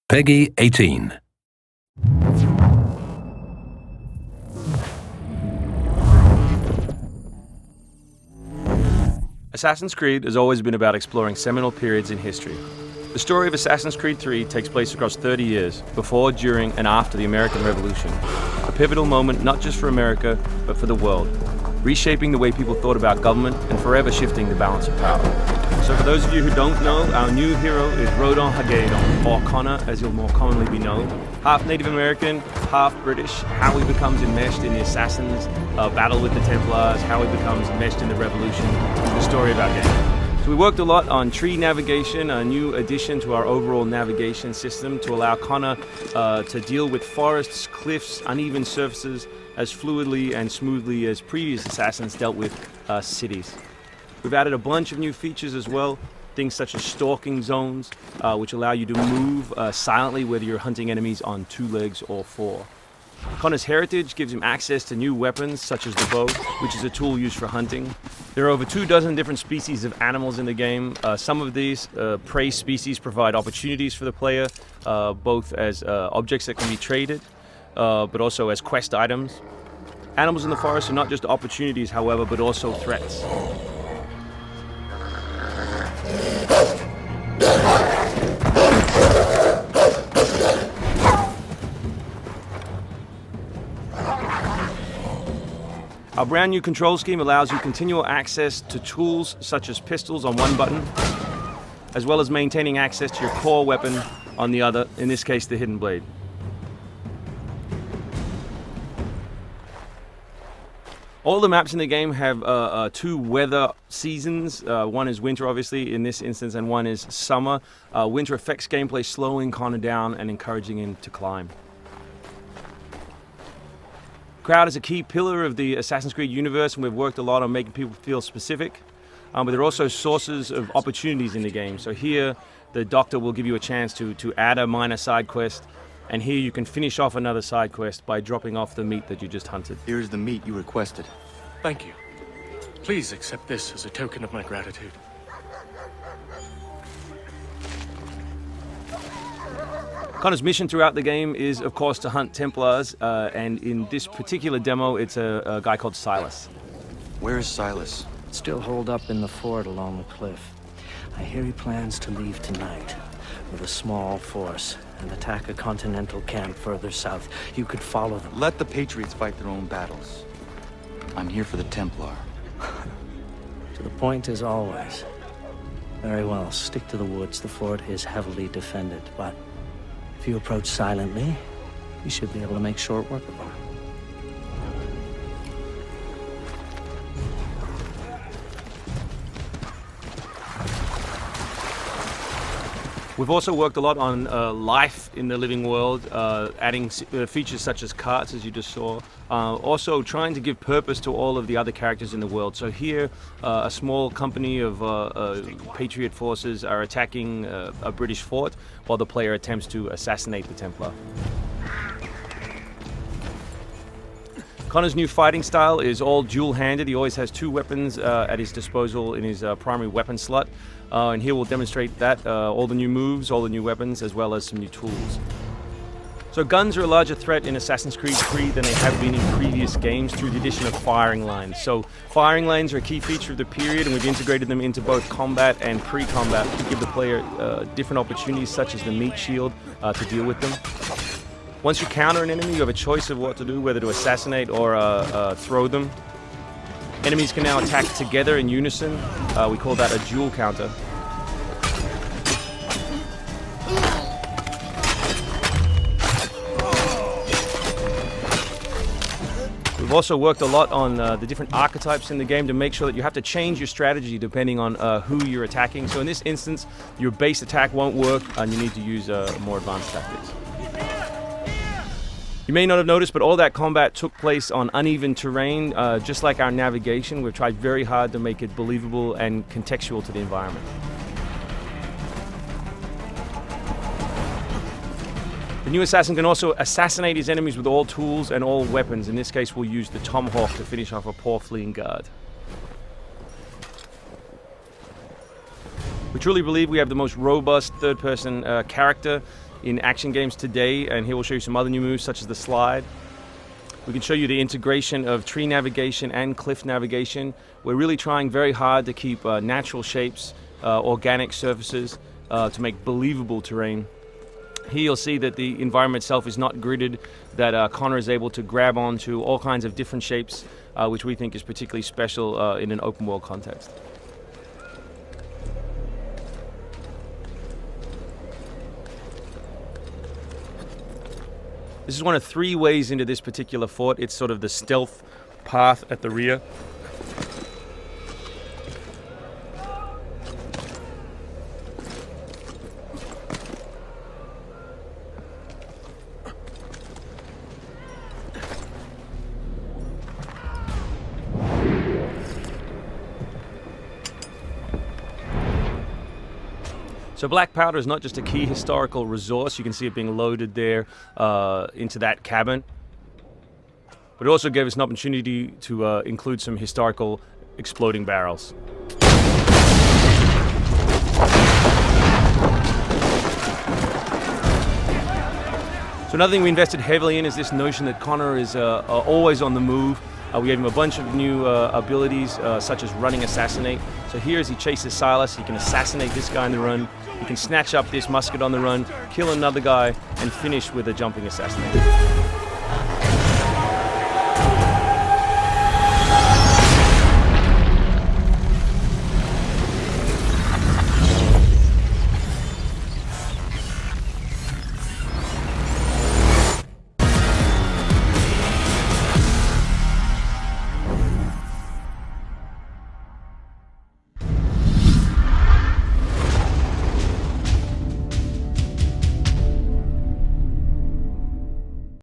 Peggy 18. Assassin's Creed has always been about exploring seminal periods in history. The story of Assassin's Creed 3 takes place across 30 years, before, during, and after the American Revolution. A pivotal moment not just for America, but for the world, reshaping the way people thought about government and forever shifting the balance of power. So for those of you who don't know, our new hero is Rodon Hagedon, or Connor as he'll more commonly be known. Half Native American, half British, how he becomes enmeshed in the Assassins, battle with the Templars, how he becomes enmeshed in the Revolution, the story of our game. So we worked a lot on tree navigation, a new addition to our overall navigation system to allow Connor to deal with forests, cliffs, uneven surfaces as fluidly and smoothly as previous Assassins dealt with cities. We've added a bunch of new features as well, things such as stalking zones, which allow you to move silently whether you're hunting enemies on 2 legs or 4. Connor's heritage gives him access to new weapons such as the bow, which is a tool used for hunting. There are over 24 different species of animals in the game. Some of these prey species provide opportunities for the player, both as objects that can be traded, but also as quest items. Animals in the forest are not just opportunities, however, but also threats. Our brand new control scheme allows you continual access to tools such as pistols on one button, as well as maintaining access to your core weapon on the other, in this case the hidden blade. All the maps in the game have 2 weather seasons. One is winter, obviously, in this instance, and one is summer. Winter affects gameplay, slowing Connor down and encouraging him to climb. Crowd is a key pillar of the Assassin's Creed universe, and we've worked a lot on making people feel specific. But there are also sources of opportunities in the game. So here, the doctor will give you a chance to add a minor side quest, and here you can finish off another side quest by dropping off the meat that you just hunted. Here's the meat you requested. Thank you. Please accept this as a token of my gratitude. Connor's mission throughout the game is, of course, to hunt Templars, and in this particular demo, it's a guy called Silas. Where is Silas? Still holed up in the fort along the cliff. I hear he plans to leave tonight with a small force and attack a continental camp further south. You could follow them. Let the Patriots fight their own battles. I'm here for the Templar. To the point as always. Very well, stick to the woods. The fort is heavily defended, but if you approach silently, you should be able to make short work of them. We've also worked a lot on life in the living world, adding features such as carts, as you just saw. Also trying to give purpose to all of the other characters in the world. So here, a small company of Patriot forces are attacking a British fort while the player attempts to assassinate the Templar. Connor's new fighting style is all dual-handed. He always has 2 weapons at his disposal in his primary weapon slot. And here we'll demonstrate that, all the new moves, all the new weapons, as well as some new tools. So guns are a larger threat in Assassin's Creed 3 than they have been in previous games through the addition of firing lines. So firing lines are a key feature of the period, and we've integrated them into both combat and pre-combat to give the player different opportunities, such as the meat shield, to deal with them. Once you counter an enemy, you have a choice of what to do, whether to assassinate or throw them. Enemies can now attack together in unison. We call that a dual counter. We've also worked a lot on the different archetypes in the game to make sure that you have to change your strategy depending on who you're attacking. So in this instance, your base attack won't work and you need to use more advanced tactics. You may not have noticed, but all that combat took place on uneven terrain. Just like our navigation, we've tried very hard to make it believable and contextual to the environment. The new assassin can also assassinate his enemies with all tools and all weapons. In this case, we'll use the tomahawk to finish off a poor fleeing guard. We truly believe we have the most robust third-person character in action games today, and here we'll show you some other new moves such as the slide. We can show you the integration of tree navigation and cliff navigation. We're really trying very hard to keep natural shapes, organic surfaces, to make believable terrain. Here you'll see that the environment itself is not gridded, that Connor is able to grab onto all kinds of different shapes, which we think is particularly special in an open world context. This is one of 3 ways into this particular fort. It's sort of the stealth path at the rear. So black powder is not just a key historical resource. You can see it being loaded there into that cabin. But it also gave us an opportunity to include some historical exploding barrels. So another thing we invested heavily in is this notion that Connor is always on the move. We gave him a bunch of new abilities, such as running assassinate. So here as he chases Silas, he can assassinate this guy on the run. He can snatch up this musket on the run, kill another guy, and finish with a jumping assassinate.